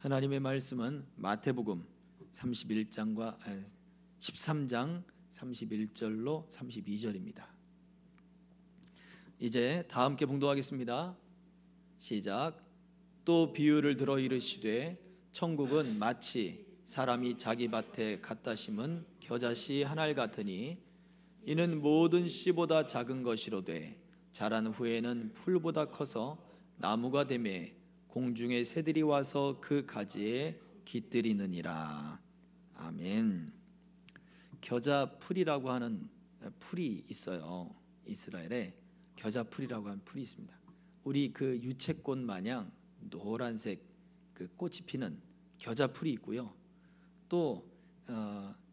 하나님의 말씀은 마태복음 31장과 13장 31절로 32절입니다. 이제 다 함께 봉독하겠습니다. 시작. 또 비유를 들어 이르시되 천국은 마치 사람이 자기 밭에 갖다 심은 겨자씨 한 알 같으니 이는 모든 씨보다 작은 것이로되 자란 후에는 풀보다 커서 나무가 되매 공중의 새들이 와서 그 가지에 깃들이느니라. 아멘. 겨자풀이라고 하는 풀이 있어요. 이스라엘에 겨자풀이라고 하는 풀이 있습니다. 우리 그 유채꽃 마냥 노란색 그 꽃이 피는 겨자풀이 있고요. 또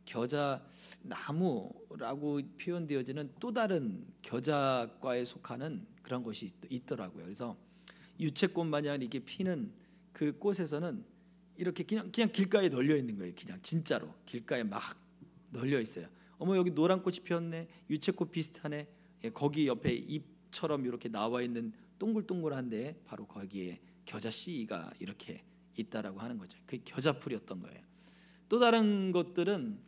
겨자 나무라고 표현되어지는 또 다른 겨자과에 속하는 그런 것이 있더라고요. 그래서 유채꽃 마냥 이렇게 피는 그 꽃에서는 이렇게 그냥 길가에 널려 있는 거예요. 그냥 진짜로 길가에 막 널려 있어요. 어머, 여기 노란 꽃이 피었네. 유채꽃 비슷하네. 거기 옆에 잎처럼 이렇게 나와 있는 동글동글한데 바로 거기에 겨자 씨가 이렇게 있다라고 하는 거죠. 그 겨자풀이었던 거예요. 또 다른 것들은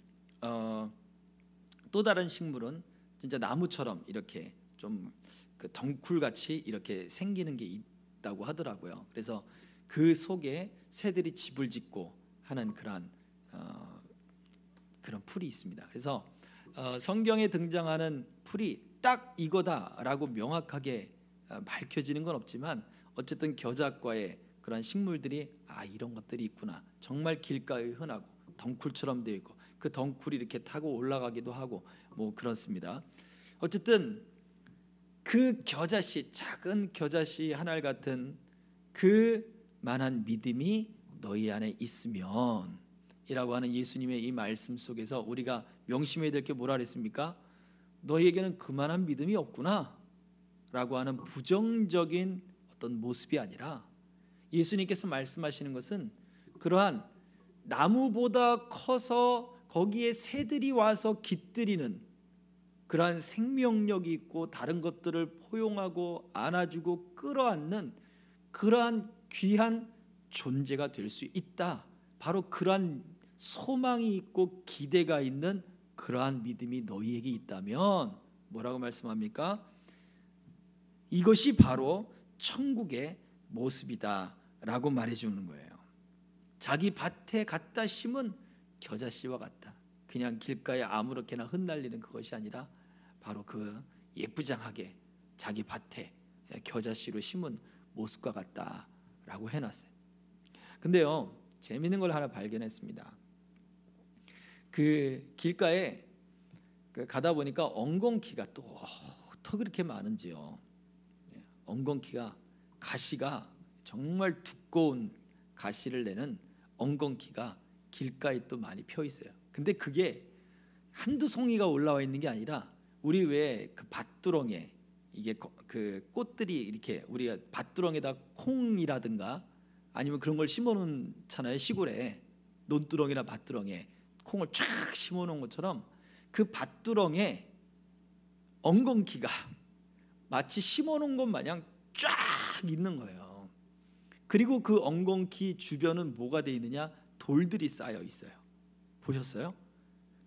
또 다른 식물은 진짜 나무처럼 이렇게 좀 그 덩쿨같이 이렇게 생기는 게 있다고 하더라고요. 그래서 그 속에 새들이 집을 짓고 하는 그런 풀이 있습니다. 그래서 성경에 등장하는 풀이 딱 이거다라고 명확하게 밝혀지는 건 없지만 어쨌든 겨자과에 그런 식물들이 이런 것들이 있구나. 정말 길가에 흔하고 덩쿨처럼 되어 있고 그 덩쿨이 이렇게 타고 올라가기도 하고 뭐 그렇습니다. 어쨌든 그 겨자씨, 작은 겨자씨 한 알 같은 그만한 믿음이 너희 안에 있으면 이라고 하는 예수님의 이 말씀 속에서 우리가 명심해야 될 게 뭐라 그랬습니까? 너희에게는 그만한 믿음이 없구나 라고 하는 부정적인 어떤 모습이 아니라 예수님께서 말씀하시는 것은 그러한 나무보다 커서 거기에 새들이 와서 깃들이는 그러한 생명력이 있고 다른 것들을 포용하고 안아주고 끌어안는 그러한 귀한 존재가 될 수 있다. 바로 그러한 소망이 있고 기대가 있는 그러한 믿음이 너희에게 있다면 뭐라고 말씀합니까? 이것이 바로 천국의 모습이다 라고 말해주는 거예요. 자기 밭에 갖다 심은 겨자씨와 같다. 그냥 길가에 아무렇게나 흩날리는 그것이 아니라 바로 그 예쁘장하게 자기 밭에 겨자씨로 심은 모습과 같다라고 해놨어요. 근데요, 재미있는 걸 하나 발견했습니다. 그 길가에 가다 보니까 엉겅퀴가 또 그렇게 많은지요. 엉겅퀴가 가시가 정말 두꺼운 가시를 내는 엉겅퀴가 길가에 또 많이 펴 있어요. 근데 그게 한두 송이가 올라와 있는 게 아니라 우리 왜 그 밭두렁에 이게 그 꽃들이 이렇게 우리가 밭두렁에다 콩이라든가 아니면 그런 걸 심어 놓잖아요. 시골에 논두렁이나 밭두렁에 콩을 쫙 심어 놓은 것처럼 그 밭두렁에 엉겅퀴가 마치 심어 놓은 것 마냥 쫙 있는 거예요. 그리고 그 엉겅퀴 주변은 뭐가 돼 있느냐? 돌들이 쌓여 있어요. 보셨어요?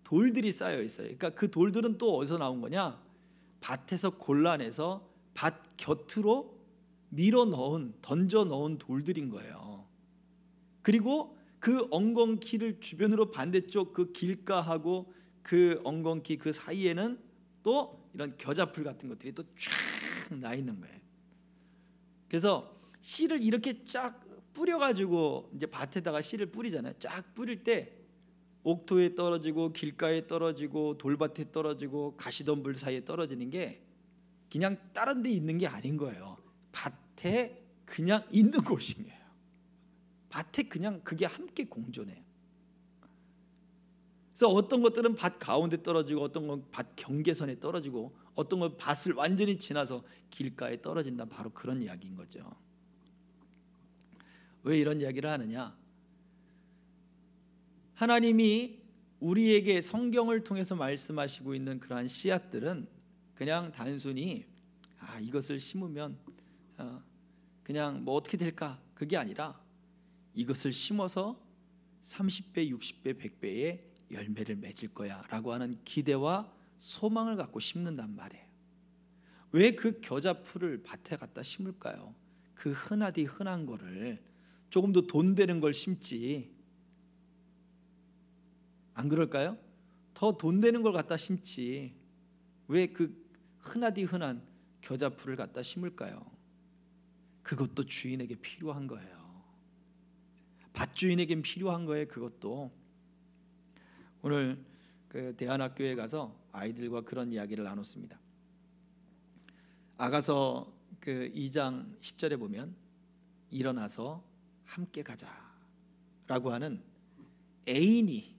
돌들이 쌓여 있어요. 그러니까 그 돌들은 또 어디서 나온 거냐? 밭에서 골라내서 밭 곁으로 밀어 넣은, 던져 넣은 돌들인 거예요. 그리고 그 엉겅퀴를 주변으로 반대쪽 그 길가하고 그 엉겅퀴 그 사이에는 또 이런 겨자풀 같은 것들이 또 쫙 나 있는 거예요. 그래서 씨를 이렇게 쫙 뿌려가지고 이제 밭에다가 씨를 뿌리잖아요. 쫙 뿌릴 때 옥토에 떨어지고 길가에 떨어지고 돌밭에 떨어지고 가시덤불 사이에 떨어지는 게 그냥 다른 데 있는 게 아닌 거예요. 밭에 그냥 있는 곳인 거예요. 밭에 그냥 그게 함께 공존해요. 그래서 어떤 것들은 밭 가운데 떨어지고 어떤 건 밭 경계선에 떨어지고 어떤 건 밭을 완전히 지나서 길가에 떨어진다. 바로 그런 이야기인 거죠. 왜 이런 이야기를 하느냐? 하나님이 우리에게 성경을 통해서 말씀하시고 있는 그러한 씨앗들은 그냥 단순히 이것을 심으면 그냥 뭐 어떻게 될까? 그게 아니라 이것을 심어서 30배, 60배, 100배의 열매를 맺을 거야 라고 하는 기대와 소망을 갖고 심는단 말이에요. 왜 그 겨자풀을 밭에 갖다 심을까요? 그 흔하디 흔한 거를 조금 더 돈 되는 걸 심지, 안 그럴까요? 더 돈 되는 걸 갖다 심지 왜 그 흔하디 흔한 겨자풀을 갖다 심을까요? 그것도 주인에게 필요한 거예요. 밭주인에겐 필요한 거예요. 그것도. 오늘 그 대안학교에 가서 아이들과 그런 이야기를 나눴습니다. 아가서 그 2장 10절에 보면 일어나서 함께 가자라고 하는 애인이,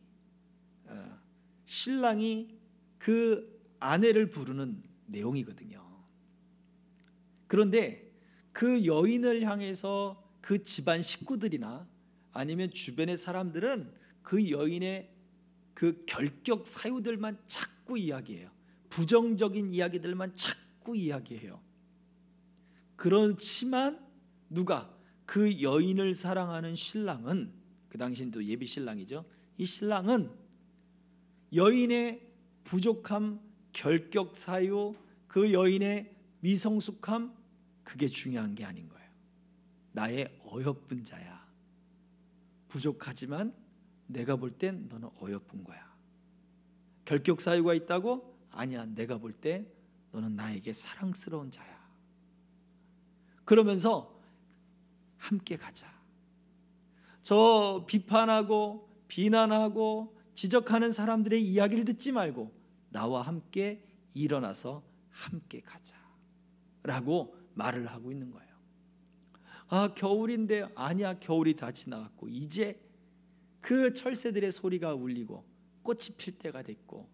신랑이 그 아내를 부르는 내용이거든요. 그런데 그 여인을 향해서 그 집안 식구들이나 아니면 주변의 사람들은 그 여인의 그 결격 사유들만 자꾸 이야기해요. 부정적인 이야기들만 자꾸 이야기해요. 그렇지만 누가? 그 여인을 사랑하는 신랑은, 그 당시엔 또 예비 신랑이죠. 이 신랑은 여인의 부족함, 결격 사유, 그 여인의 미성숙함, 그게 중요한 게 아닌 거예요. 나의 어여쁜 자야. 부족하지만 내가 볼 땐 너는 어여쁜 거야. 결격 사유가 있다고? 아니야. 내가 볼 때 너는 나에게 사랑스러운 자야. 그러면서 함께 가자. 저 비판하고 비난하고 지적하는 사람들의 이야기를 듣지 말고 나와 함께 일어나서 함께 가자 라고 말을 하고 있는 거예요. 아, 겨울인데. 아니야, 겨울이 다 지나갔고 이제 그 철새들의 소리가 울리고 꽃이 필 때가 됐고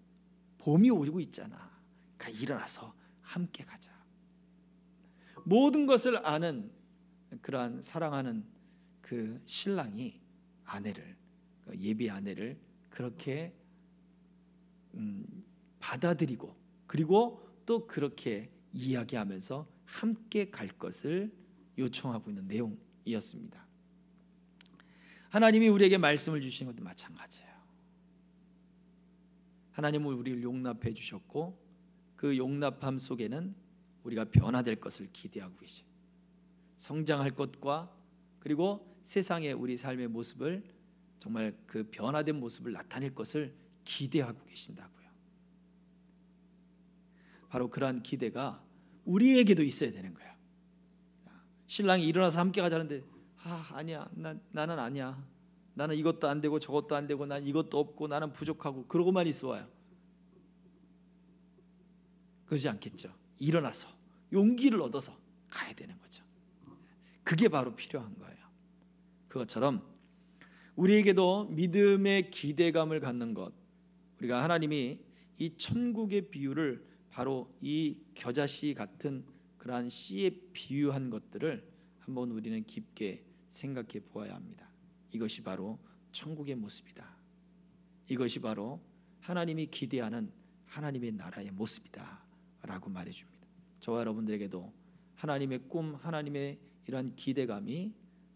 봄이 오고 있잖아. 그러니까 일어나서 함께 가자. 모든 것을 아는 그러한 사랑하는 그 신랑이 아내를, 예비 아내를 그렇게 받아들이고 그리고 또 그렇게 이야기하면서 함께 갈 것을 요청하고 있는 내용이었습니다. 하나님이 우리에게 말씀을 주시는 것도 마찬가지예요. 하나님은 우리를 용납해 주셨고 그 용납함 속에는 우리가 변화될 것을 기대하고 계셔요. 성장할 것과 그리고 세상의 우리 삶의 모습을, 정말 그 변화된 모습을 나타낼 것을 기대하고 계신다고요. 바로 그러한 기대가 우리에게도 있어야 되는 거예요. 신랑이 일어나서 함께 가자는데 아니야, 나는 아니야. 나는 이것도 안 되고 저것도 안 되고 난 이것도 없고 나는 부족하고 그러고만 있어 와요. 그러지 않겠죠. 일어나서 용기를 얻어서 가야 되는 거죠. 그게 바로 필요한 거예요. 그것처럼 우리에게도 믿음의 기대감을 갖는 것, 우리가 하나님이 이 천국의 비유를 바로 이 겨자씨 같은 그러한 씨에 비유한 것들을 한번 우리는 깊게 생각해 보아야 합니다. 이것이 바로 천국의 모습이다. 이것이 바로 하나님이 기대하는 하나님의 나라의 모습이다 라고 말해줍니다. 저와 여러분들에게도 하나님의 꿈, 하나님의 이러한 기대감이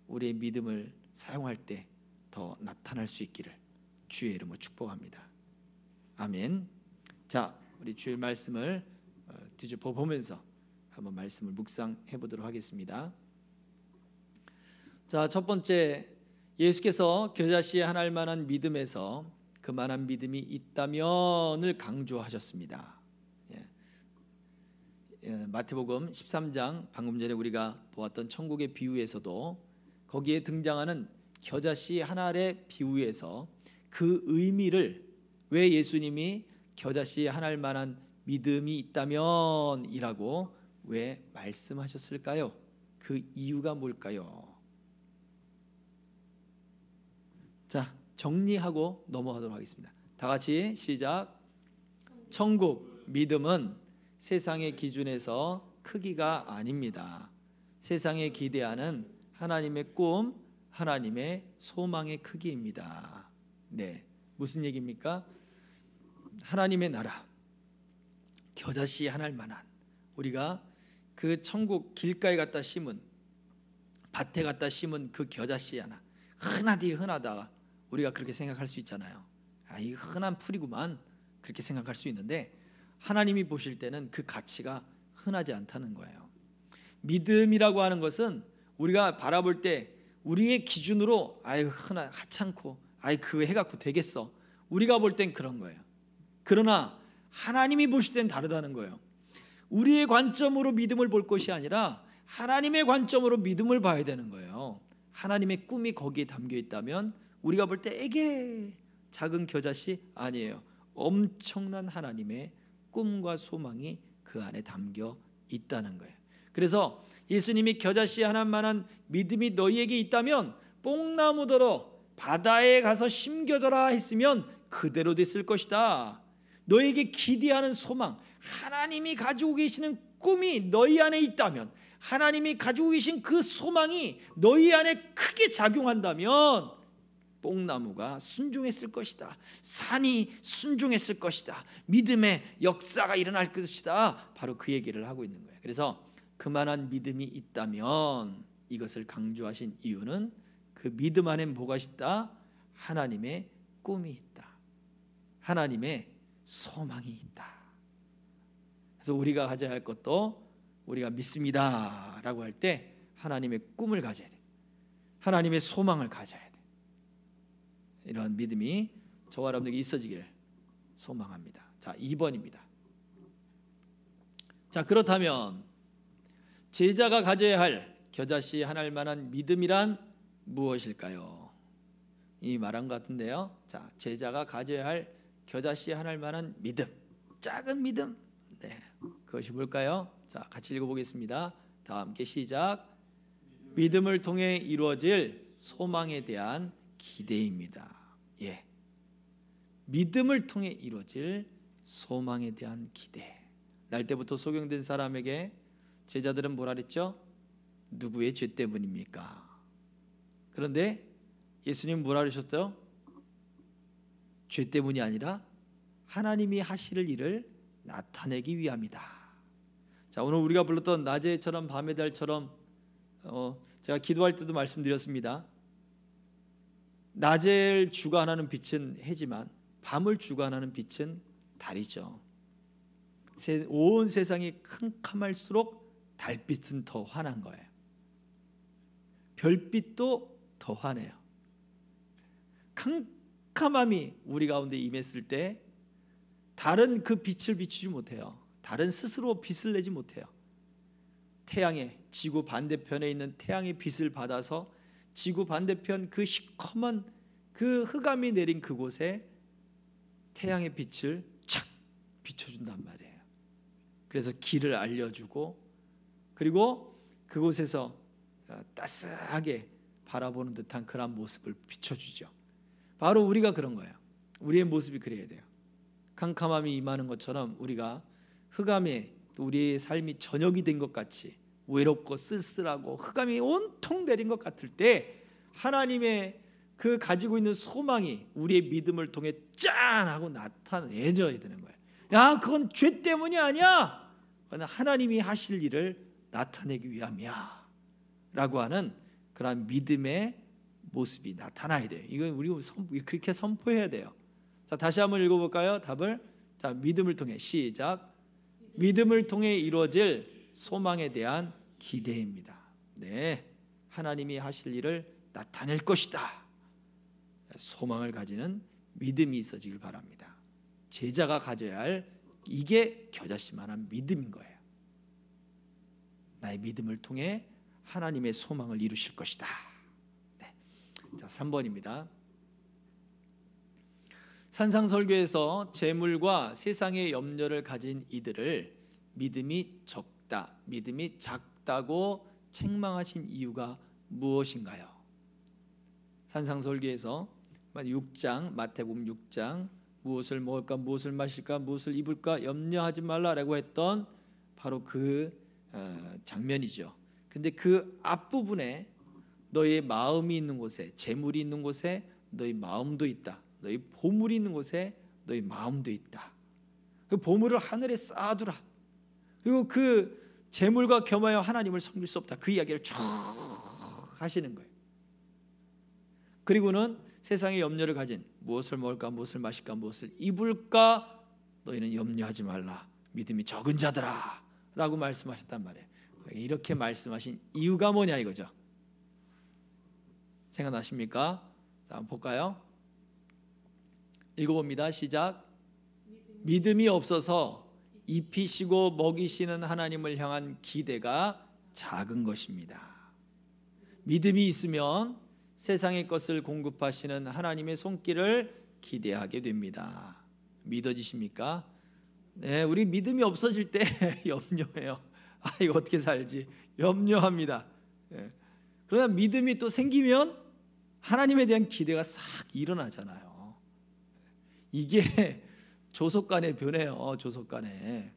우리의 믿음을 사용할 때 더 나타날 수 있기를 주의 이름으로 축복합니다. 아멘. 자, 우리 주의 말씀을 뒤집어 보면서 한번 말씀을 묵상해 보도록 하겠습니다. 자, 첫 번째, 예수께서 겨자씨에 한할 만한 믿음에서 그만한 믿음이 있다면을 강조하셨습니다. 마태복음 13장, 방금 전에 우리가 보았던 천국의 비유에서도 거기에 등장하는 겨자씨 한 알의 비유에서 그 의미를, 왜 예수님이 겨자씨 한 알 만한 믿음이 있다면 이라고 왜 말씀하셨을까요? 그 이유가 뭘까요? 자, 정리하고 넘어가도록 하겠습니다. 다 같이 시작. 천국 믿음은 세상의 기준에서 크기가 아닙니다. 세상에 기대하는 하나님의 꿈, 하나님의 소망의 크기입니다. 네, 무슨 얘기입니까? 하나님의 나라, 겨자씨 한 알만한, 우리가 그 천국 길가에 갖다 심은, 밭에 갖다 심은 그 겨자씨 하나, 흔하디 흔하다 우리가 그렇게 생각할 수 있잖아요. 이 흔한 풀이구만 그렇게 생각할 수 있는데 하나님이 보실 때는 그 가치가 흔하지 않다는 거예요. 믿음이라고 하는 것은 우리가 바라볼 때 우리의 기준으로 하찮고 그 해갖고 되겠어 우리가 볼 땐 그런 거예요. 그러나 하나님이 보실 땐 다르다는 거예요. 우리의 관점으로 믿음을 볼 것이 아니라 하나님의 관점으로 믿음을 봐야 되는 거예요. 하나님의 꿈이 거기에 담겨 있다면 우리가 볼 때 에게 작은 겨자씨 아니에요. 엄청난 하나님의 꿈과 소망이 그 안에 담겨 있다는 거예요. 그래서 예수님이 겨자씨 하나만한 믿음이 너희에게 있다면 뽕나무더러 바다에 가서 심겨져라 했으면 그대로 됐을 것이다. 너에게 기대하는 소망, 하나님이 가지고 계시는 꿈이 너희 안에 있다면, 하나님이 가지고 계신 그 소망이 너희 안에 크게 작용한다면 뽕나무가 순종했을 것이다. 산이 순종했을 것이다. 믿음의 역사가 일어날 것이다. 바로 그 얘기를 하고 있는 거예요. 그래서 그만한 믿음이 있다면, 이것을 강조하신 이유는 그 믿음 안에 뭐가 있다? 하나님의 꿈이 있다. 하나님의 소망이 있다. 그래서 우리가 가져야 할 것도 우리가 믿습니다 라고 할 때 하나님의 꿈을 가져야 돼. 하나님의 소망을 가져야 돼. 이런 믿음이 저와 여러분에게 있어지기를 소망합니다. 자, 2번입니다. 자, 그렇다면 제자가 가져야 할 겨자씨 하나일 만한 믿음이란 무엇일까요? 이미 말한 것 같은데요. 자, 제자가 가져야 할 겨자씨 하나일 만한 믿음, 작은 믿음. 네, 그것이 뭘까요? 자, 같이 읽어보겠습니다. 다 함께 시작. 믿음을 통해 이루어질 소망에 대한 기대입니다. 예, 믿음을 통해 이루어질 소망에 대한 기대. 날 때부터 소경된 사람에게 제자들은 뭐라 그랬죠? 누구의 죄 때문입니까? 그런데 예수님 뭐라 그러셨어요? 죄 때문이 아니라 하나님이 하실 일을 나타내기 위함이다. 자, 오늘 우리가 불렀던 낮의 해처럼 밤의 달처럼, 제가 기도할 때도 말씀드렸습니다. 낮을 주관하는 빛은 해지만 밤을 주관하는 빛은 달이죠. 온 세상이 캄캄할수록 달빛은 더 환한 거예요. 별빛도 더 환해요. 캄캄함이 우리 가운데 임했을 때 달은 그 빛을 비추지 못해요. 달은 스스로 빛을 내지 못해요. 태양의 지구 반대편에 있는 태양의 빛을 받아서 지구 반대편 그 시커먼 그 흑암이 내린 그곳에 태양의 빛을 착 비춰준단 말이에요. 그래서 길을 알려주고, 그리고 그곳에서 따스하게 바라보는 듯한 그런 모습을 비춰주죠. 바로 우리가 그런 거예요. 우리의 모습이 그래야 돼요. 캄캄함이 임하는 것처럼 우리가 흑암에 또 우리의 삶이 저녁이 된 것 같이 외롭고 쓸쓸하고 흑암이 온통 내린 것 같을 때 하나님의 그 가지고 있는 소망이 우리의 믿음을 통해 짠 하고 나타내져야 되는 거예요. 야, 그건 죄 때문이 아니야. 그건 하나님이 하실 일을 나타내기 위함이야 라고 하는 그런 믿음의 모습이 나타나야 돼요. 이건 우리 그렇게 선포해야 돼요. 자, 다시 한번 읽어볼까요? 답을. 자, 믿음을 통해 시작. 믿음을 통해 이루어질 소망에 대한 기대입니다. 네, 하나님이 하실 일을 나타낼 것이다. 소망을 가지는 믿음이 있어지길 바랍니다. 제자가 가져야 할 이게 겨자씨만한 믿음인 거예요. 나의 믿음을 통해 하나님의 소망을 이루실 것이다. 네. 자, 3번입니다. 산상설교에서 재물과 세상의 염려를 가진 이들을 믿음이 적다, 믿음이 작다고 책망하신 이유가 무엇인가요? 산상설교에서 6장, 마태복음 6장, 무엇을 먹을까, 무엇을 마실까, 무엇을 입을까 염려하지 말라라고 했던 바로 그 장면이죠. 근데 그 앞부분에 너의 마음이 있는 곳에, 재물이 있는 곳에 너의 마음도 있다. 너희 보물이 있는 곳에 너희 마음도 있다. 그 보물을 하늘에 쌓아두라. 그리고 그 재물과 겸하여 하나님을 섬길 수 없다. 그 이야기를 쭉 하시는 거예요. 그리고는 세상의 염려를 가진 무엇을 먹을까, 무엇을 마실까, 무엇을 입을까 너희는 염려하지 말라. 믿음이 적은 자들아 라고 말씀하셨단 말이에요. 이렇게 말씀하신 이유가 뭐냐 이거죠. 생각나십니까? 자, 한번 볼까요? 읽어봅니다. 시작. 믿음이 없어서 입히시고 먹이시는 하나님을 향한 기대가 작은 것입니다. 믿음이 있으면 세상의 것을 공급하시는 하나님의 손길을 기대하게 됩니다. 믿어지십니까? 네, 우리 믿음이 없어질 때 염려해요. 아, 이거 어떻게 살지? 염려합니다. 네. 그러나 믿음이 또 생기면 하나님에 대한 기대가 싹 일어나잖아요. 이게 조속간에 변해요. 조속간에.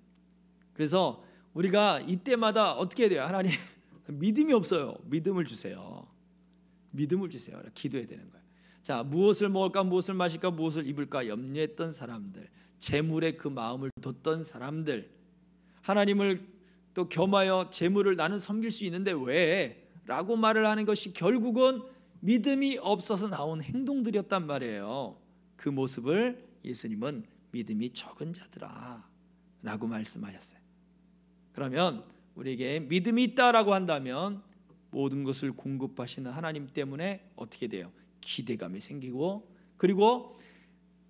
그래서 우리가 이때마다 어떻게 해야 돼요? 하나님, 믿음이 없어요. 믿음을 주세요. 믿음을 주세요. 기도해야 되는 거예요. 자, 무엇을 먹을까, 무엇을 마실까, 무엇을 입을까 염려했던 사람들, 재물에 그 마음을 뒀던 사람들, 하나님을 또 겸하여 재물을 나는 섬길 수 있는데 왜? 라고 말을 하는 것이 결국은 믿음이 없어서 나온 행동들이었단 말이에요. 그 모습을 예수님은 믿음이 적은 자들아 라고 말씀하셨어요. 그러면 우리에게 믿음이 있다라고 한다면 모든 것을 공급하시는 하나님 때문에 어떻게 돼요? 기대감이 생기고, 그리고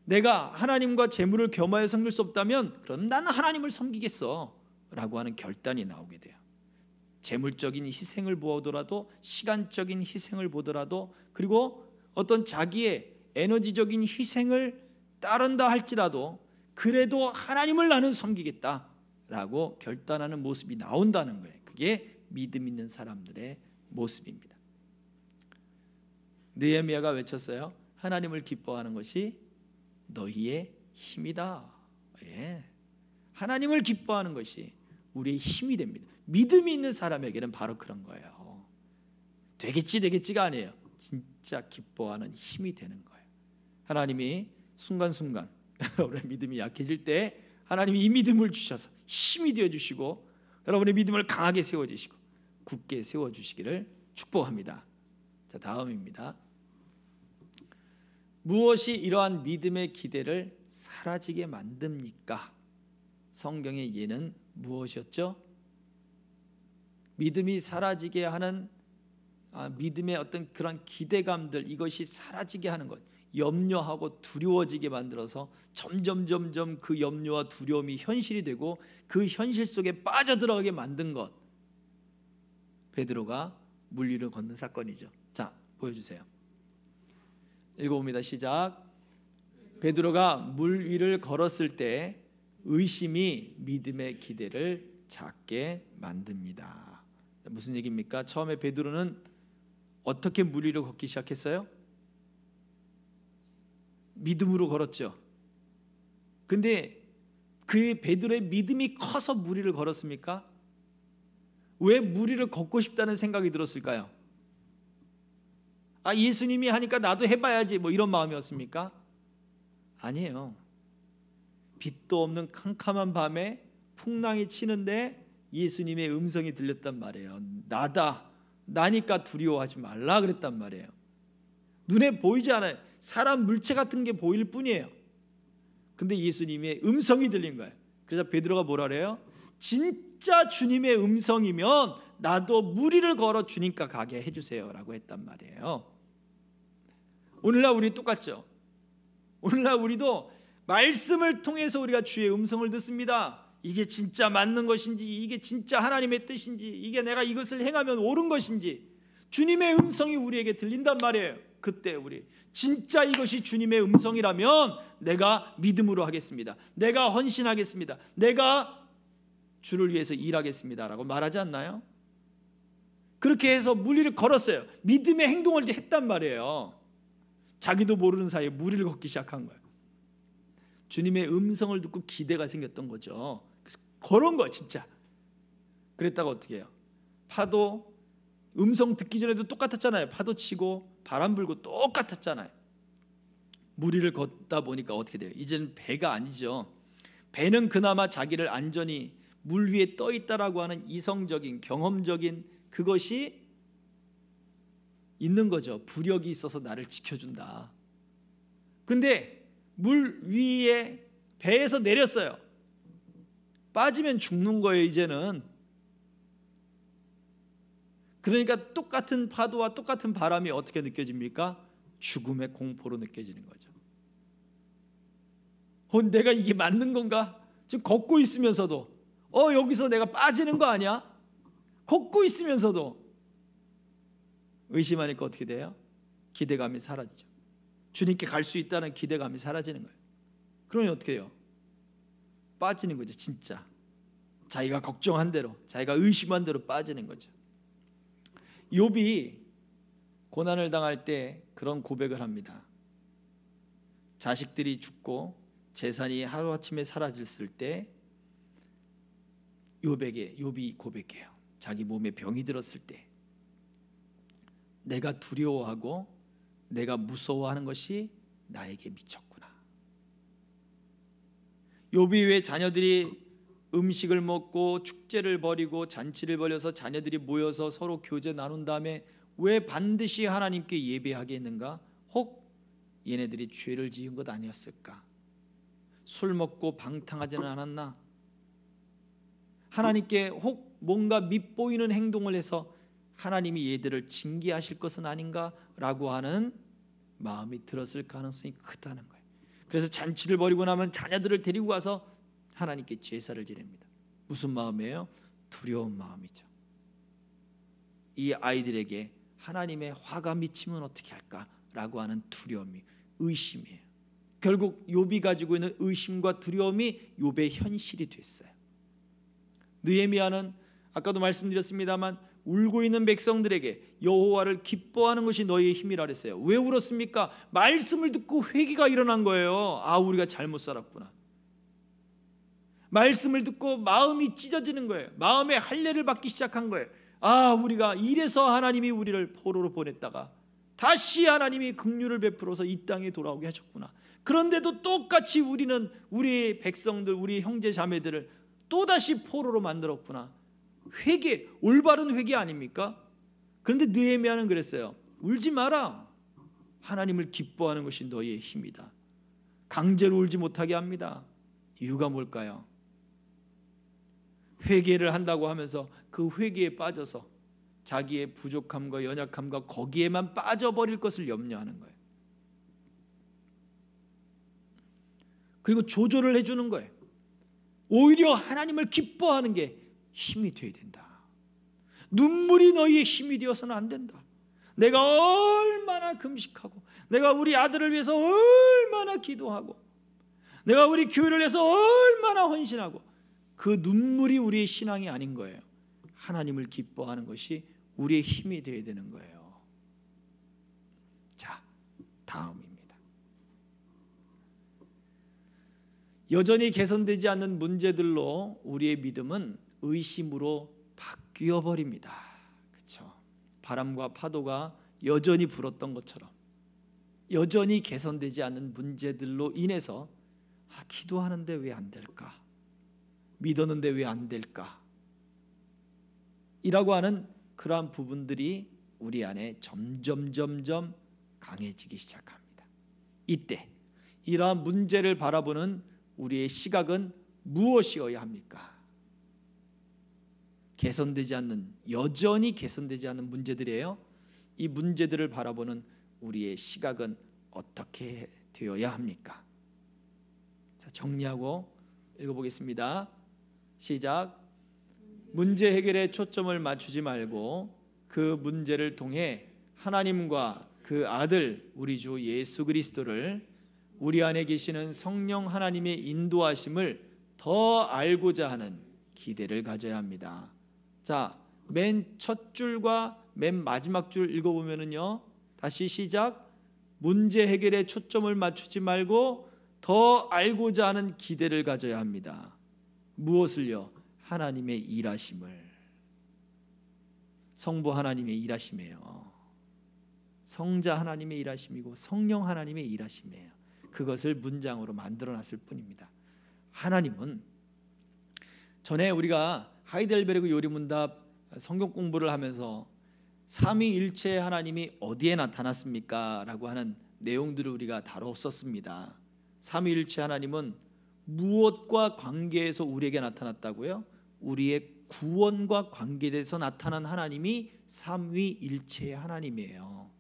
내가 하나님과 재물을 겸하여 섬길 수 없다면 그럼 나는 하나님을 섬기겠어 라고 하는 결단이 나오게 돼요. 재물적인 희생을 보더라도, 시간적인 희생을 보더라도, 그리고 어떤 자기의 에너지적인 희생을 따른다 할지라도 그래도 하나님을 나는 섬기겠다라고 결단하는 모습이 나온다는 거예요. 그게 믿음 있는 사람들의 모습입니다. 느헤미야가 외쳤어요. 하나님을 기뻐하는 것이 너희의 힘이다. 예. 하나님을 기뻐하는 것이 우리의 힘이 됩니다. 믿음이 있는 사람에게는 바로 그런 거예요. 되겠지가 아니에요. 진짜 기뻐하는 힘이 되는 거예요. 하나님이 순간순간 여러분의 믿음이 약해질 때 하나님이 이 믿음을 주셔서 힘이 되어주시고 여러분의 믿음을 강하게 세워주시고 굳게 세워주시기를 축복합니다. 자, 다음입니다. 무엇이 이러한 믿음의 기대를 사라지게 만듭니까? 성경의 예는 무엇이었죠? 믿음이 사라지게 하는 믿음의 어떤 그런 기대감들, 이것이 사라지게 하는 것, 염려하고 두려워지게 만들어서 점점 그 염려와 두려움이 현실이 되고 그 현실 속에 빠져들어가게 만든 것, 베드로가 물 위를 걷는 사건이죠. 자, 보여주세요. 읽어봅니다. 시작. 베드로가 물 위를 걸었을 때 의심이 믿음의 기대를 작게 만듭니다. 무슨 얘기입니까? 처음에 베드로는 어떻게 물 위를 걷기 시작했어요? 믿음으로 걸었죠. 근데 그 베드로의 믿음이 커서 물 위를 걸었습니까? 왜 물 위를 걷고 싶다는 생각이 들었을까요? 아, 예수님이 하니까 나도 해봐야지 뭐 이런 마음이었습니까? 아니에요. 빛도 없는 캄캄한 밤에 풍랑이 치는데 예수님의 음성이 들렸단 말이에요. 나니까 두려워하지 말라 그랬단 말이에요. 눈에 보이지 않아요. 사람 물체 같은 게 보일 뿐이에요. 근데 예수님의 음성이 들린 거예요. 그래서 베드로가 뭐라 그래요? 진짜 주님의 음성이면 나도 물 위를 걸어 주님과 가게 해주세요 라고 했단 말이에요. 오늘날 우리 똑같죠. 오늘날 우리도 말씀을 통해서 우리가 주의 음성을 듣습니다. 이게 진짜 맞는 것인지, 이게 진짜 하나님의 뜻인지, 이게 내가 이것을 행하면 옳은 것인지 주님의 음성이 우리에게 들린단 말이에요. 그때 우리 진짜 이것이 주님의 음성이라면 내가 믿음으로 하겠습니다. 내가 헌신하겠습니다. 내가 주를 위해서 일하겠습니다 라고 말하지 않나요? 그렇게 해서 물 위를 걸었어요. 믿음의 행동을 했단 말이에요. 자기도 모르는 사이에 물 위를 걷기 시작한 거예요. 주님의 음성을 듣고 기대가 생겼던 거죠. 그래서 걸은 거야 진짜. 그랬다가 어떻게 해요? 파도 음성 듣기 전에도 똑같았잖아요. 파도 치고 바람 불고 똑같았잖아요. 물 위를 걷다 보니까 어떻게 돼요? 이제는 배가 아니죠. 배는 그나마 자기를 안전히 물 위에 떠 있다라고 하는 이성적인 경험적인 그것이 있는 거죠. 부력이 있어서 나를 지켜준다. 근데 물 위에 배에서 내렸어요. 빠지면 죽는 거예요, 이제는. 그러니까 똑같은 파도와 똑같은 바람이 어떻게 느껴집니까? 죽음의 공포로 느껴지는 거죠. 내가 이게 맞는 건가? 지금 걷고 있으면서도 여기서 내가 빠지는 거 아니야? 걷고 있으면서도 의심하니까 어떻게 돼요? 기대감이 사라지죠. 주님께 갈 수 있다는 기대감이 사라지는 거예요. 그러니 어떻게 해요? 빠지는 거죠. 진짜 자기가 걱정한 대로, 자기가 의심한 대로 빠지는 거죠. 욥이 고난을 당할 때 그런 고백을 합니다. 자식들이 죽고 재산이 하루아침에 사라졌을 때 욥이 고백해요. 자기 몸에 병이 들었을 때 내가 두려워하고 내가 무서워하는 것이 나에게 미쳤구나. 욥이 왜 자녀들이 음식을 먹고 축제를 벌이고 잔치를 벌여서 자녀들이 모여서 서로 교제 나눈 다음에 왜 반드시 하나님께 예배하게 했는가? 혹 얘네들이 죄를 지은 것 아니었을까? 술 먹고 방탕하지는 않았나? 하나님께 혹 뭔가 밉보이는 행동을 해서 하나님이 얘들을 징계하실 것은 아닌가라고 하는 마음이 들었을 가능성이 크다는 거예요. 그래서 잔치를 벌이고 나면 자녀들을 데리고 와서 하나님께 제사를 지냅니다. 무슨 마음이에요? 두려운 마음이죠. 이 아이들에게 하나님의 화가 미치면 어떻게 할까라고 하는 두려움이, 의심이에요. 결국 욥이 가지고 있는 의심과 두려움이 욥의 현실이 됐어요. 느헤미야는 아까도 말씀드렸습니다만 울고 있는 백성들에게 여호와를 기뻐하는 것이 너희의 힘이라 그랬어요. 왜 울었습니까? 말씀을 듣고 회개가 일어난 거예요. 우리가 잘못 살았구나. 말씀을 듣고 마음이 찢어지는 거예요. 마음에 할례를 받기 시작한 거예요. 우리가 이래서 하나님이 우리를 포로로 보냈다가 다시 하나님이 긍휼을 베풀어서 이 땅에 돌아오게 하셨구나. 그런데도 똑같이 우리는 우리 백성들, 우리 형제 자매들을 또다시 포로로 만들었구나. 회개, 올바른 회개 아닙니까? 그런데 느헤미야는 그랬어요. 울지 마라. 하나님을 기뻐하는 것이 너희의 힘이다. 강제로 울지 못하게 합니다. 이유가 뭘까요? 회개를 한다고 하면서 그 회개에 빠져서 자기의 부족함과 연약함과 거기에만 빠져버릴 것을 염려하는 거예요. 그리고 조절을 해주는 거예요. 오히려 하나님을 기뻐하는 게 힘이 되어야 된다. 눈물이 너희의 힘이 되어서는 안 된다. 내가 얼마나 금식하고, 내가 우리 아들을 위해서 얼마나 기도하고, 내가 우리 교회를 위해서 얼마나 헌신하고, 그 눈물이 우리의 신앙이 아닌 거예요. 하나님을 기뻐하는 것이 우리의 힘이 되어야 되는 거예요. 자, 다음입니다. 여전히 개선되지 않는 문제들로 우리의 믿음은 의심으로 바뀌어 버립니다. 그렇죠? 바람과 파도가 여전히 불었던 것처럼 여전히 개선되지 않는 문제들로 인해서 기도하는데 왜 안 될까? 믿었는데 왜 안 될까? 이라고 하는 그러한 부분들이 우리 안에 점점 강해지기 시작합니다. 이때 이러한 문제를 바라보는 우리의 시각은 무엇이어야 합니까? 여전히 개선되지 않는 문제들이에요. 이 문제들을 바라보는 우리의 시각은 어떻게 되어야 합니까? 자, 정리하고 읽어보겠습니다. 시작. 문제 해결에 초점을 맞추지 말고 그 문제를 통해 하나님과 그 아들 우리 주 예수 그리스도를, 우리 안에 계시는 성령 하나님의 인도하심을 더 알고자 하는 기대를 가져야 합니다. 자, 맨 첫 줄과 맨 마지막 줄 읽어보면요, 다시 시작. 문제 해결에 초점을 맞추지 말고 더 알고자 하는 기대를 가져야 합니다. 무엇을요? 하나님의 일하심을. 성부 하나님의 일하심이에요. 성자 하나님의 일하심이고 성령 하나님의 일하심이에요. 그것을 문장으로 만들어놨을 뿐입니다. 하나님은, 전에 우리가 하이델베르그 요리문답 성경 공부를 하면서 삼위일체 하나님이 어디에 나타났습니까? 라고 하는 내용들을 우리가 다뤘었습니다. 삼위일체 하나님은 무엇과 관계에서 우리에게 나타났다고요? 우리의 구원과 관계돼서 나타난 하나님이 삼위일체의 하나님이에요.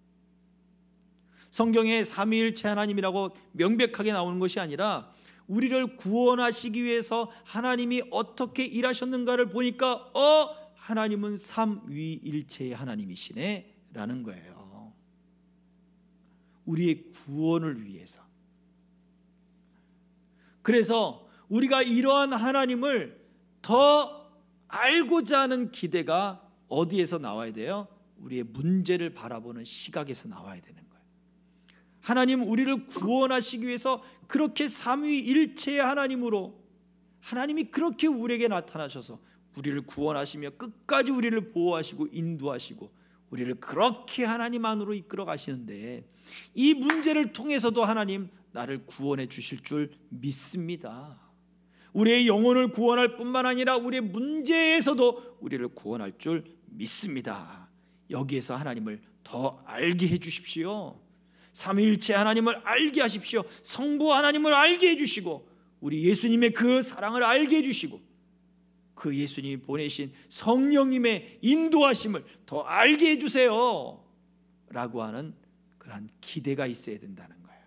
성경에 삼위일체 하나님이라고 명백하게 나오는 것이 아니라 우리를 구원하시기 위해서 하나님이 어떻게 일하셨는가를 보니까 하나님은 삼위일체의 하나님이시네 라는 거예요. 우리의 구원을 위해서. 그래서 우리가 이러한 하나님을 더 알고자 하는 기대가 어디에서 나와야 돼요? 우리의 문제를 바라보는 시각에서 나와야 되는 거예요. 하나님 우리를 구원하시기 위해서 그렇게 삼위일체의 하나님으로 하나님이 그렇게 우리에게 나타나셔서 우리를 구원하시며 끝까지 우리를 보호하시고 인도하시고 우리를 그렇게 하나님 안으로 이끌어 가시는데 이 문제를 통해서도 하나님 나를 구원해 주실 줄 믿습니다. 우리의 영혼을 구원할 뿐만 아니라 우리의 문제에서도 우리를 구원할 줄 믿습니다. 여기에서 하나님을 더 알게 해 주십시오. 삼위일체 하나님을 알게 하십시오. 성부 하나님을 알게 해 주시고 우리 예수님의 그 사랑을 알게 해 주시고 그 예수님이 보내신 성령님의 인도하심을 더 알게 해 주세요 라고 하는 그러한 기대가 있어야 된다는 거예요.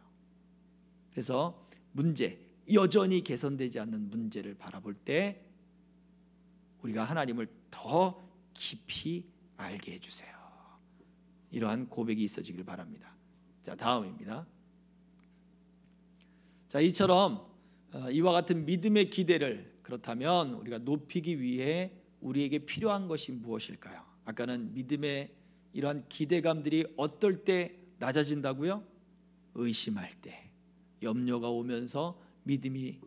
그래서 문제, 여전히 개선되지 않는 문제를 바라볼 때 우리가 하나님을 더 깊이 알게 해주세요. 이러한 고백이 있어지길 바랍니다. 자, 다음입니다. 자, 이처럼 이와 같은 믿음의 기대를 그렇다면 우리가 높이기 위해 우리에게 필요한 것이 무엇일까요? 아까는 믿음의 이러한 기대감들이 어떨 때 낮아진다고요? 의심할 때, 염려가 오면서 믿음이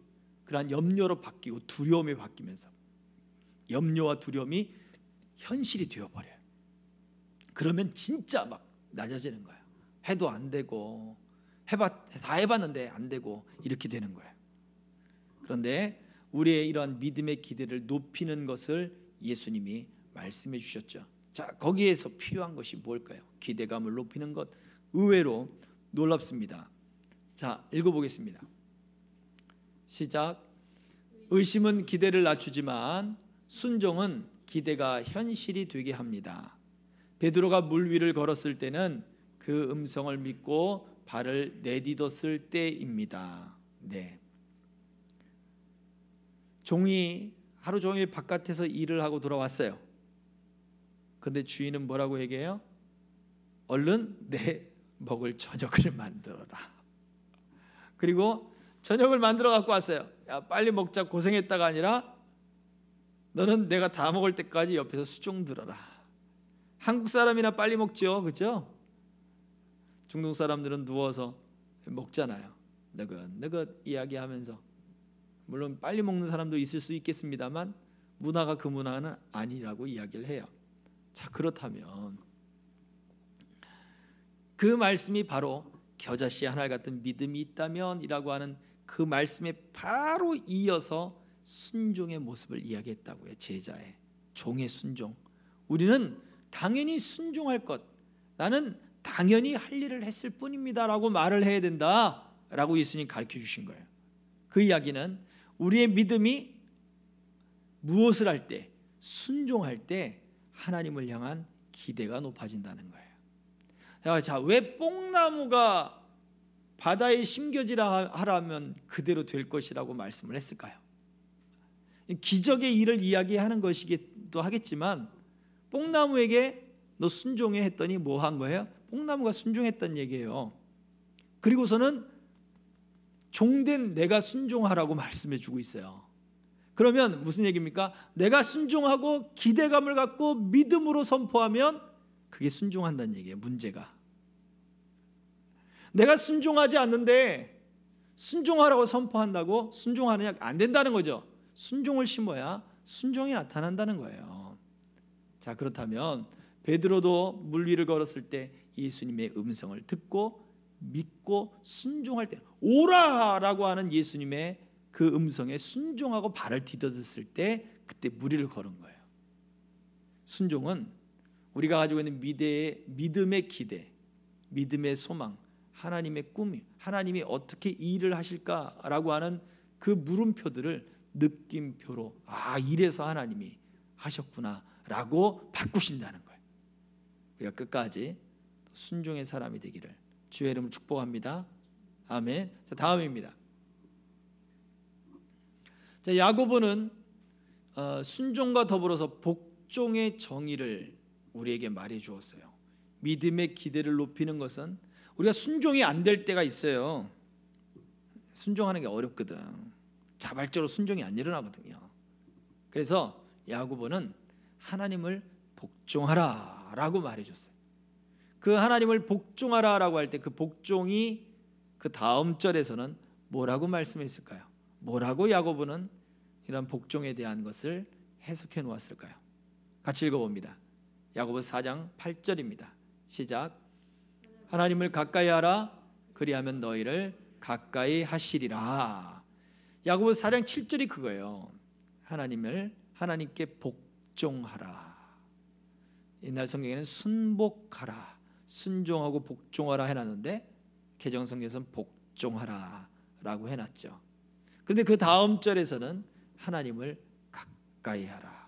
그러한 염려로 바뀌고 두려움에 바뀌면서 염려와 두려움이 현실이 되어버려요. 그러면 진짜 막 낮아지는 거예요. 해도 안 되고 다 해봤는데 안 되고 이렇게 되는 거예요. 그런데 우리의 이러한 믿음의 기대를 높이는 것을 예수님이 말씀해 주셨죠. 자, 거기에서 필요한 것이 뭘까요? 기대감을 높이는 것 의외로 놀랍습니다. 자, 읽어보겠습니다. 시작. 의심은 기대를 낮추지만 순종은 기대가 현실이 되게 합니다. 베드로가 물 위를 걸었을 때는 그 음성을 믿고 발을 내딛었을 때입니다. 네. 종이 하루 종일 바깥에서 일을 하고 돌아왔어요. 근데 주인은 뭐라고 얘기해요? 얼른 내 먹을 저녁을 만들어라. 그리고 저녁을 만들어 갖고 왔어요. 야, 빨리 먹자 고생했다가 아니라 너는 내가 다 먹을 때까지 옆에서 수종 들어라. 한국 사람이나 빨리 먹죠, 그렇죠? 중동 사람들은 누워서 먹잖아요. 너긋너긋 이야기하면서. 물론 빨리 먹는 사람도 있을 수 있겠습니다만 문화가 그 문화는 아니라고 이야기를 해요. 자, 그렇다면 그 말씀이 바로 겨자씨 하나 같은 믿음이 있다면 이라고 하는 그 말씀에 바로 이어서 순종의 모습을 이야기했다고요. 제자의 종의 순종. 우리는 당연히 순종할 것, 나는 당연히 할 일을 했을 뿐입니다 라고 말을 해야 된다 라고 예수님 가르쳐 주신 거예요. 그 이야기는 우리의 믿음이 무엇을 할 때, 순종할 때 하나님을 향한 기대가 높아진다는 거예요. 자, 왜 뽕나무가 바다에 심겨지라 하라면 그대로 될 것이라고 말씀을 했을까요? 기적의 일을 이야기하는 것이기도 하겠지만 뽕나무에게 너 순종해 했더니 뭐 한 거예요? 뽕나무가 순종했다는 얘기예요. 그리고서는 종된 내가 순종하라고 말씀해 주고 있어요. 그러면 무슨 얘기입니까? 내가 순종하고 기대감을 갖고 믿음으로 선포하면 그게 순종한다는 얘기예요. 문제가 내가 순종하지 않는데 순종하라고 선포한다고 순종하느냐? 안 된다는 거죠. 순종을 심어야 순종이 나타난다는 거예요. 자, 그렇다면 베드로도 물 위를 걸었을 때 예수님의 음성을 듣고 믿고 순종할 때 오라라고 하는 예수님의 그 음성에 순종하고 발을 디뎌졌을 때 그때 물 위를 걸은 거예요. 순종은 우리가 가지고 있는 믿음의 기대, 믿음의 소망, 하나님의 꿈이, 하나님이 어떻게 이 일을 하실까라고 하는 그 물음표들을 느낌표로 이래서 하나님이 하셨구나라고 바꾸신다는 거예요. 우리가 끝까지 순종의 사람이 되기를 주의 이름으로 축복합니다. 아멘. 자, 다음입니다. 자, 야고보는 순종과 더불어서 복종의 정의를 우리에게 말해 주었어요. 믿음의 기대를 높이는 것은 우리가 순종이 안 될 때가 있어요. 순종하는 게 어렵거든. 자발적으로 순종이 안 일어나거든요. 그래서 야고보는 하나님을 복종하라라고 말해줬어요. 그 하나님을 복종하라라고 할 때 그 복종이 그 다음 절에서는 뭐라고 말씀했을까요? 뭐라고 야고보는 이런 복종에 대한 것을 해석해 놓았을까요? 같이 읽어봅니다. 야고보 4장 8절입니다. 시작. 하나님을 가까이 하라. 그리하면 너희를 가까이 하시리라. 야고보 4장 7절이 그거예요. 하나님께 복종하라. 옛날 성경에는 순복하라, 순종하고 복종하라 해놨는데 개정성경에서는 복종하라라고 해놨죠. 그런데 그 다음 절에서는 하나님을 가까이 하라.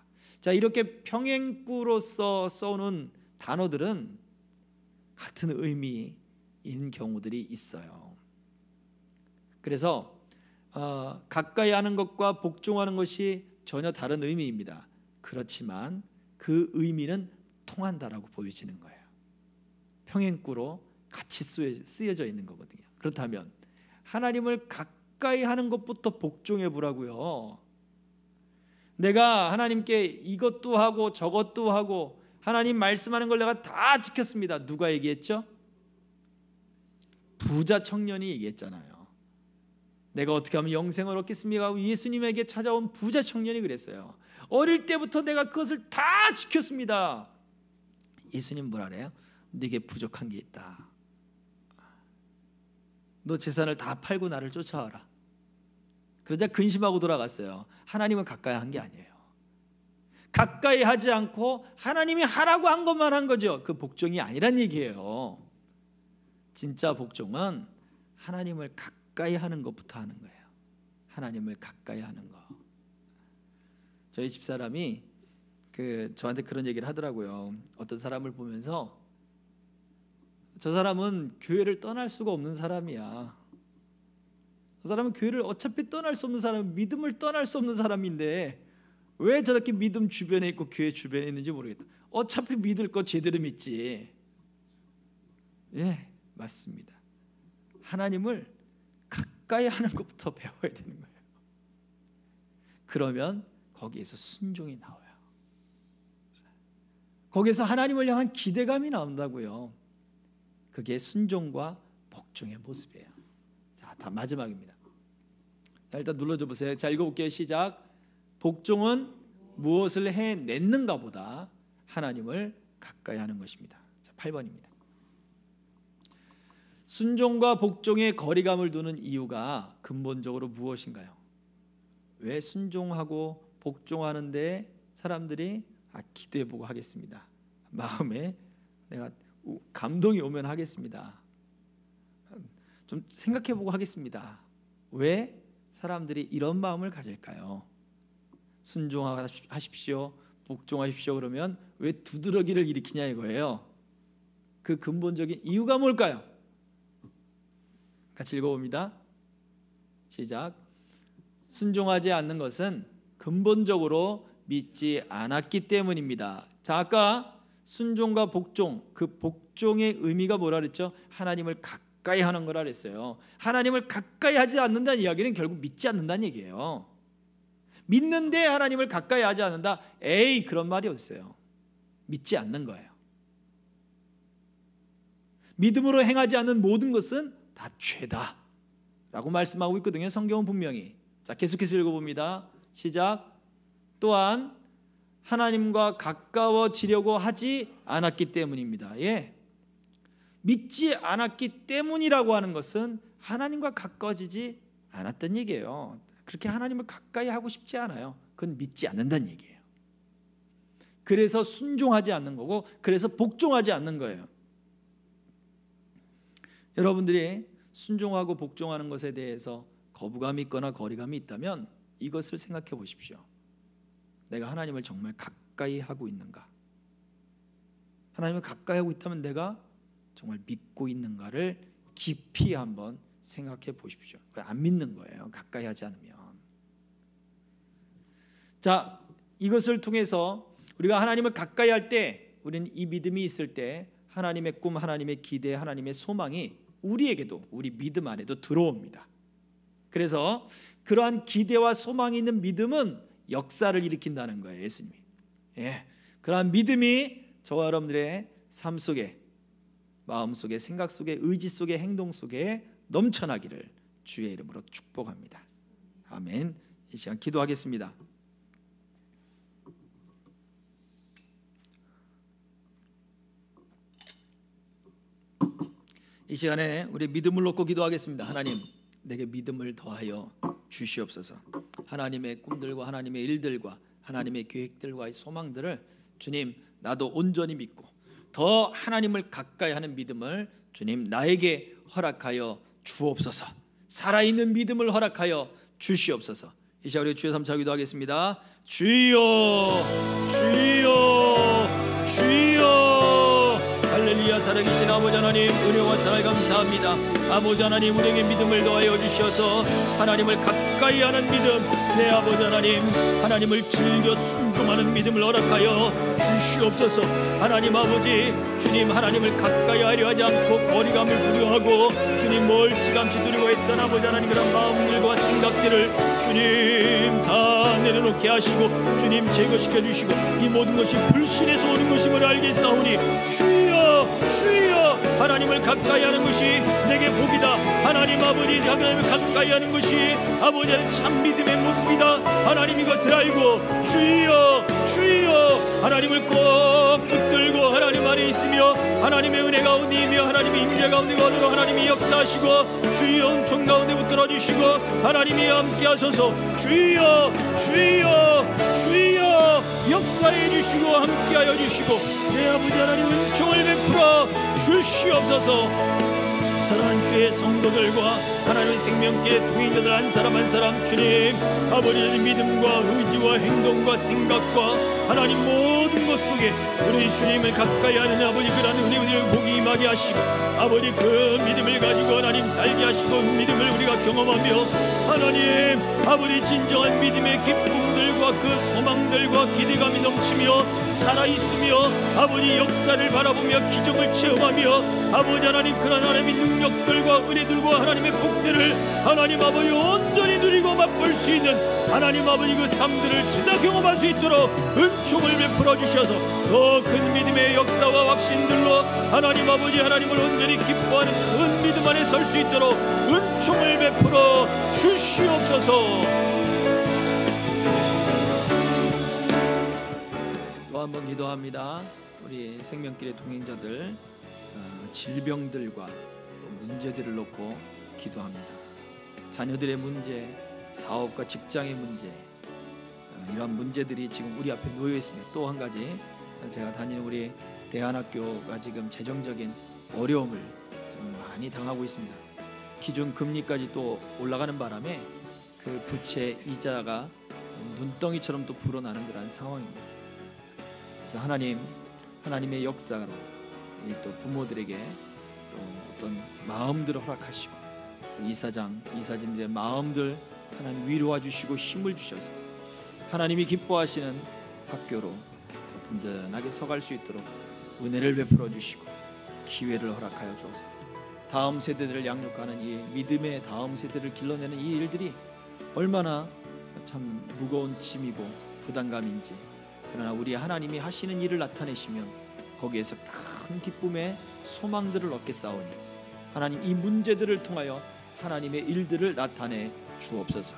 자, 이렇게 평행구로서 써놓은 단어들은 같은 의미인 경우들이 있어요. 그래서 가까이 하는 것과 복종하는 것이 전혀 다른 의미입니다. 그렇지만 그 의미는 통한다라고 보여지는 거예요. 평행구로 같이 쓰여져 있는 거거든요. 그렇다면 하나님을 가까이 하는 것부터 복종해 보라고요. 내가 하나님께 이것도 하고 저것도 하고 하나님 말씀하는 걸 내가 다 지켰습니다. 누가 얘기했죠? 부자 청년이 얘기했잖아요. 내가 어떻게 하면 영생을 얻겠습니까? 예수님에게 찾아온 부자 청년이 그랬어요. 어릴 때부터 내가 그것을 다 지켰습니다. 예수님 뭐라 그래요? 네게 부족한 게 있다. 너 재산을 다 팔고 나를 쫓아와라. 그러자 근심하고 돌아갔어요. 하나님은 가까이 한 게 아니에요. 가까이 하지 않고 하나님이 하라고 한 것만 한 거죠. 그 복종이 아니란 얘기예요. 진짜 복종은 하나님을 가까이 하는 것부터 하는 거예요. 하나님을 가까이 하는 거. 저희 집사람이 저한테 그런 얘기를 하더라고요. 어떤 사람을 보면서 저 사람은 교회를 떠날 수가 없는 사람이야. 저 사람은 교회를 어차피 떠날 수 없는 사람, 믿음을 떠날 수 없는 사람인데 왜 저렇게 믿음 주변에 있고 교회 주변에 있는지 모르겠다. 어차피 믿을 거 제대로 믿지. 예, 맞습니다. 하나님을 가까이 하는 것부터 배워야 되는 거예요. 그러면 거기에서 순종이 나와요. 거기에서 하나님을 향한 기대감이 나온다고요. 그게 순종과 복종의 모습이에요. 자, 다 마지막입니다. 자, 일단 눌러줘 보세요. 자, 읽어볼게요. 시작. 복종은 무엇을 해냈는가 보다 하나님을 가까이 하는 것입니다. 자, 8번입니다. 순종과 복종의 거리감을 두는 이유가 근본적으로 무엇인가요? 왜 순종하고 복종하는데 사람들이 기도해보고 하겠습니다. 마음에 내가 감동이 오면 하겠습니다. 좀 생각해보고 하겠습니다. 왜 사람들이 이런 마음을 가질까요? 순종하십시오, 복종하십시오 그러면 왜 두드러기를 일으키냐 이거예요. 그 근본적인 이유가 뭘까요? 같이 읽어봅니다. 시작. 순종하지 않는 것은 근본적으로 믿지 않았기 때문입니다. 자, 아까 순종과 복종, 그 복종의 의미가 뭐라 그랬죠? 하나님을 가까이 하는 거라 그랬어요. 하나님을 가까이 하지 않는다는 이야기는 결국 믿지 않는다는 얘기예요. 믿는데 하나님을 가까이 하지 않는다. 에이, 그런 말이 없어요. 믿지 않는 거예요. 믿음으로 행하지 않는 모든 것은 다 죄다 라고 말씀하고 있거든요. 성경은 분명히. 자, 계속해서 읽어봅니다. 시작. 또한 하나님과 가까워지려고 하지 않았기 때문입니다. 예, 믿지 않았기 때문이라고 하는 것은 하나님과 가까워지지 않았던 얘기예요. 그렇게 하나님을 가까이 하고 싶지 않아요. 그건 믿지 않는다는 얘기예요. 그래서 순종하지 않는 거고, 그래서 복종하지 않는 거예요. 여러분들이 순종하고 복종하는 것에 대해서 거부감이 있거나 거리감이 있다면 이것을 생각해 보십시오. 내가 하나님을 정말 가까이 하고 있는가? 하나님을 가까이 하고 있다면 내가 정말 믿고 있는가를 깊이 한번 생각해 보십시오. 안 믿는 거예요, 가까이 하지 않으면. 자, 이것을 통해서 우리가 하나님을 가까이 할 때, 우리는 이 믿음이 있을 때 하나님의 꿈, 하나님의 기대, 하나님의 소망이 우리에게도, 우리 믿음 안에도 들어옵니다. 그래서 그러한 기대와 소망이 있는 믿음은 역사를 일으킨다는 거예요, 예수님이. 그러한 믿음이 저와 여러분들의 삶 속에, 마음 속에, 생각 속에, 의지 속에, 행동 속에 넘쳐나기를 주의 이름으로 축복합니다. 아멘. 이 시간 기도하겠습니다. 이 시간에 우리 믿음을 놓고 기도하겠습니다. 하나님, 내게 믿음을 더하여 주시옵소서. 하나님의 꿈들과 하나님의 일들과 하나님의 계획들과의 소망들을 주님, 나도 온전히 믿고 더 하나님을 가까이 하는 믿음을 주님 나에게 허락하여 주옵소서. 살아있는 믿음을 허락하여 주시옵소서. 이 시간 우리 주여 삼차 기도하겠습니다. 주여, 주여, 주여. 할렐루야. 살아계신 아버지 하나님, 은혜와 사랑을 감사합니다. 아버지 하나님, 우리에게 믿음을 더하여 주셔서 하나님을 가까이 하는 믿음, 내 아버지 하나님, 하나님을 즐겨 순종하는 믿음을 허락하여 주시옵소서. 하나님 아버지, 주님 하나님을 가까이 하려 하지 않고 거리감을 두려워하고 주님 멀찌감치 두려워 했던 아버지 하나님, 그런 마음들과 생각들을 주님 다 내려놓게 하시고 주님 제거시켜 주시고 이 모든 것이 불신에서 오는 것임을 알겠사오니 주여, 주여, 하나님을 가까이 하는 것이 내게 복이다. 하나님 아버지, 하나님을 가까이 하는 것이 아버지 참 믿음의 모습이다. 하나님 이것을 알고 주여, 주여, 하나님을 꼭 붙들고 하나님 안에 있으며 하나님의 은혜 가운데이며 하나님의 임재 가운데 거하도록 하나님이 역사하시고 주여 은총 가운데 붙들어 주시고 하나님이 함께 하소서. 주여, 주여, 주여, 역사해 주시고 함께하여 주시고 내 아버지 하나님 은총을 베풀어 주시옵소서. 사랑하는 주의 성도들과 하나님의 생명길의 동행자들 한 사람 한 사람 주님 아버지의 믿음과 의지와 행동과 생각과 하나님 모든 것 속에 우리 주님을 가까이 하는 아버지 그런 은혜를 복이 임하게 하시고 아버지 그 믿음을 가지고 하나님 살게 하시고 믿음을 우리가 경험하며 하나님 아버지 진정한 믿음의 기쁨들과 그 소망들과 기대감이 넘치며 살아있으며 아버지 역사를 바라보며 기적을 체험하며 아버지 하나님 그런 하나님의 능력들과 은혜들과 하나님의 복들을 하나님 아버지 온전히 누리고 맛볼 수 있는 하나님 아버지 그 삶들을 다 경험할 수 있도록 은총을 베풀어 주셔서 더 큰 믿음의 역사와 확신들로 하나님 아버지 하나님을 온전히 기뻐하는 큰 믿음 안에 설 수 있도록 은총을 베풀어 주시옵소서. 또 한 번 기도합니다. 우리 생명길의 동행자들 질병들과 또 문제들을 놓고 기도합니다. 자녀들의 문제, 사업과 직장의 문제, 이런 문제들이 지금 우리 앞에 놓여 있습니다. 또 한 가지, 제가 다니는 우리 대안학교가 지금 재정적인 어려움을 좀 많이 당하고 있습니다. 기준 금리까지 또 올라가는 바람에 그 부채 이자가 눈덩이처럼 또 불어나는 그런 상황입니다. 그래서 하나님의 역사로 또 부모들에게 또 어떤 마음들을 허락하시고 이사진들의 마음들 하나님 위로와 주시고 힘을 주셔서 하나님이 기뻐하시는 학교로 더 든든하게 서갈 수 있도록 은혜를 베풀어 주시고 기회를 허락하여 주옵소서. 다음 세대들을 양육하는 이 믿음의 다음 세대를 길러내는 이 일들이 얼마나 참 무거운 짐이고 부담감인지, 그러나 우리 하나님이 하시는 일을 나타내시면 거기에서 큰 기쁨의 소망들을 얻겠사오니 하나님 이 문제들을 통하여 하나님의 일들을 나타내 주옵소서.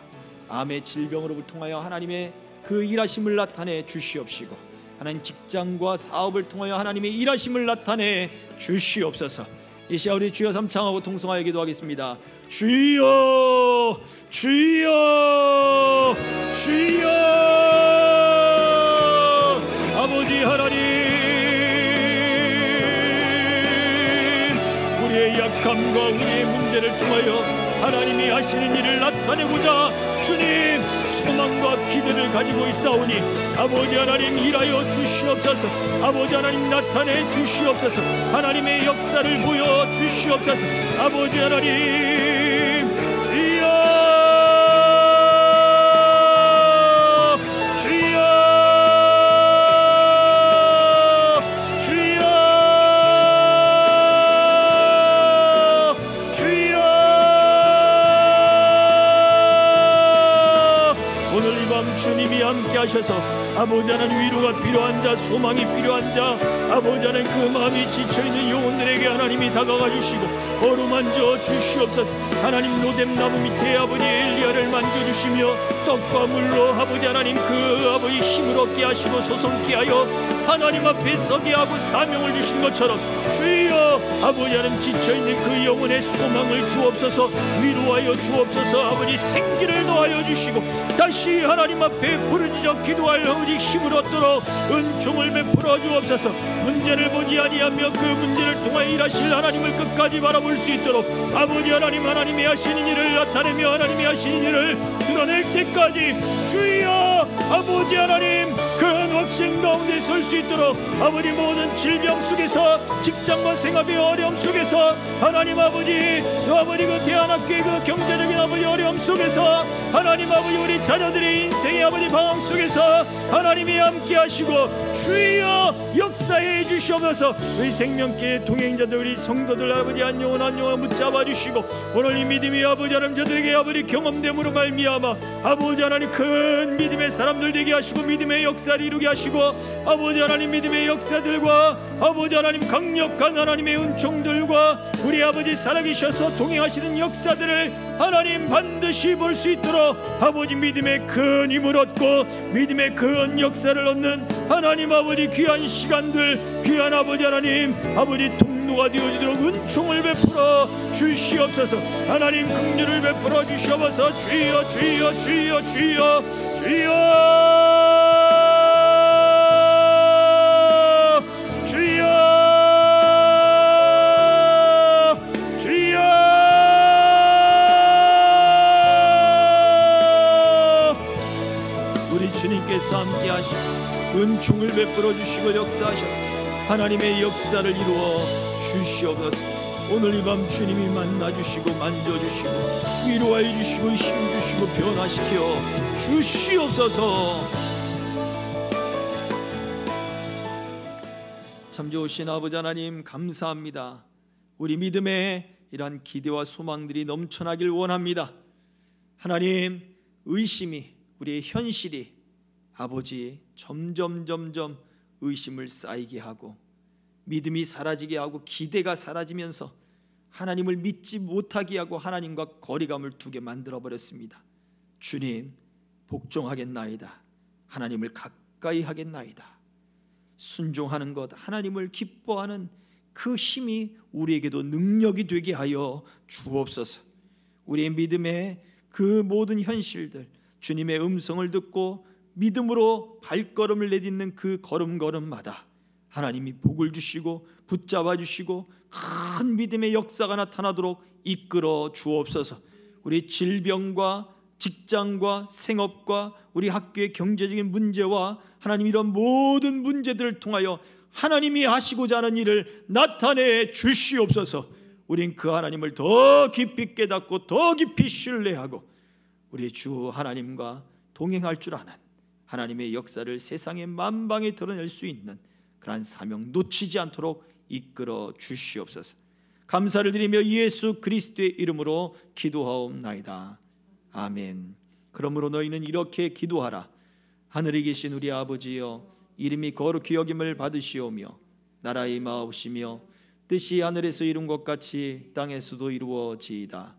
암의 질병으로 통하여 하나님의 그 일하심을 나타내 주시옵시고 하나님 직장과 사업을 통하여 하나님의 일하심을 나타내 주시옵소서. 이 시간 우리 주여 삼창하고 통성하여 기도하겠습니다. 주여, 주여, 주여. 아버지 고난과 우리의 문제를 통하여 하나님이 하시는 일을 나타내고자 주님 소망과 기대를 가지고 있사오니 아버지 하나님 일하여 주시옵소서. 아버지 하나님 나타내 주시옵소서. 하나님의 역사를 보여 주시옵소서. 아버지 하나님 주여 주여 주님이 함께 하셔서 아버지 하나님 위로가 필요한 자, 소망이 필요한 자, 아버지 하나님 그 마음이 지쳐있는 영혼들에게 하나님이 다가가 주시고 어루만져 주시옵소서. 하나님 로뎀 나무 밑에 아버지 엘리야를 만져주시며 떡과 물로 아버지 하나님 그 아버지 힘을 얻게 하시고 소성케 하여 하나님 앞에 서게 하고 사명을 주신 것처럼 주여 아버지 하나님 지쳐있는 그 영혼의 소망을 주옵소서. 위로하여 주옵소서. 아버지 생기를 더하여 주시고 다시 하나님 앞에 부르짖어 기도할 아버지 힘을 얻도록 은총을 베풀어 주옵소서. 문제를 보지 아니하며 그 문제를 통하여 일하실 하나님을 끝까지 바라볼 수 있도록 아버지 하나님 하나님이 하시는 일을 나타내며 하나님이 하시는 일을 드러낼 때까지 주여 아버지 하나님 큰 확신 가운데 설 수 있도록 아버지 모든 질병 속에서 직장과 생활의 어려움 속에서 하나님 아버지 그 대안학교의 그 경제적인 아버지 어려움 속에서 하나님 아버지 우리 자녀들의 인생의 아버지 방황 속에서 하나님이 함께 하시고 주여 역사해 주시옵소서. 우리 생명길의 동행자들 우리 성도들 아버지 한 영혼 한 영혼 붙잡아 주시고 오늘 이 믿음이 아버지 하나님 저들에게 아버지 경험됨으로 말미암아 아버지 하나님 큰 믿음의 사람들 되게 하시고 믿음의 역사를 이루게 하시고 아버지 하나님 믿음의 역사들과 아버지 하나님 강력한 하나님의 은총들과 우리 아버지 살아계셔서 동행하시는 역사들을 하나님 반드시 볼 수 있도록 아버지 믿음의 큰 힘을 얻고 믿음의 큰 역사를 얻는 하나님 아버지 귀한 시간들 귀한 아버지 하나님 아버지 통로가 되어지도록 은총을 베풀어 주시옵소서. 하나님 긍휼을 베풀어 주시옵소서. 주여 주여 주여 주여 주여 주님께서 함께 하시고 은총을 베풀어 주시고 역사하셔서 하나님의 역사를 이루어 주시옵소서. 오늘 이 밤 주님이 만나주시고 만져주시고 위로하여 주시고 힘주시고 변화시켜 주시옵소서. 참 좋으신 아버지 하나님 감사합니다. 우리 믿음에 이러한 기대와 소망들이 넘쳐나길 원합니다. 하나님 의심이 우리의 현실이 아버지 점점 의심을 쌓이게 하고 믿음이 사라지게 하고 기대가 사라지면서 하나님을 믿지 못하게 하고 하나님과 거리감을 두게 만들어버렸습니다. 주님 복종하겠나이다. 하나님을 가까이 하겠나이다. 순종하는 것 하나님을 기뻐하는 그 힘이 우리에게도 능력이 되게 하여 주옵소서. 우리의 믿음의 그 모든 현실들 주님의 음성을 듣고 믿음으로 발걸음을 내딛는 그 걸음걸음마다 하나님이 복을 주시고 붙잡아 주시고 큰 믿음의 역사가 나타나도록 이끌어 주옵소서. 우리 질병과 직장과 생업과 우리 학교의 경제적인 문제와 하나님 이런 모든 문제들을 통하여 하나님이 하시고자 하는 일을 나타내 주시옵소서. 우린 그 하나님을 더 깊이 깨닫고 더 깊이 신뢰하고 우리 주 하나님과 동행할 줄 아는 하나님의 역사를 세상의 만방에 드러낼 수 있는 그러한 사명 놓치지 않도록 이끌어 주시옵소서. 감사를 드리며 예수 그리스도의 이름으로 기도하옵나이다. 아멘. 그러므로 너희는 이렇게 기도하라. 하늘에 계신 우리 아버지여, 이름이 거룩히 여김을 받으시오며 나라의 임하옵시며 뜻이 하늘에서 이룬 것 같이 땅에서도 이루어지이다.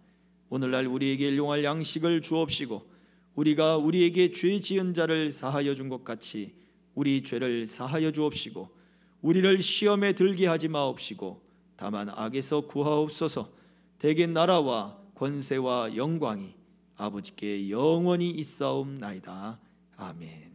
오늘날 우리에게 일용할 양식을 주옵시고 우리가 우리에게 죄 지은 자를 사하여 준 것 같이 우리 죄를 사하여 주옵시고 우리를 시험에 들게 하지 마옵시고 다만 악에서 구하옵소서. 대개 나라와 권세와 영광이 아버지께 영원히 있사옵나이다. 아멘.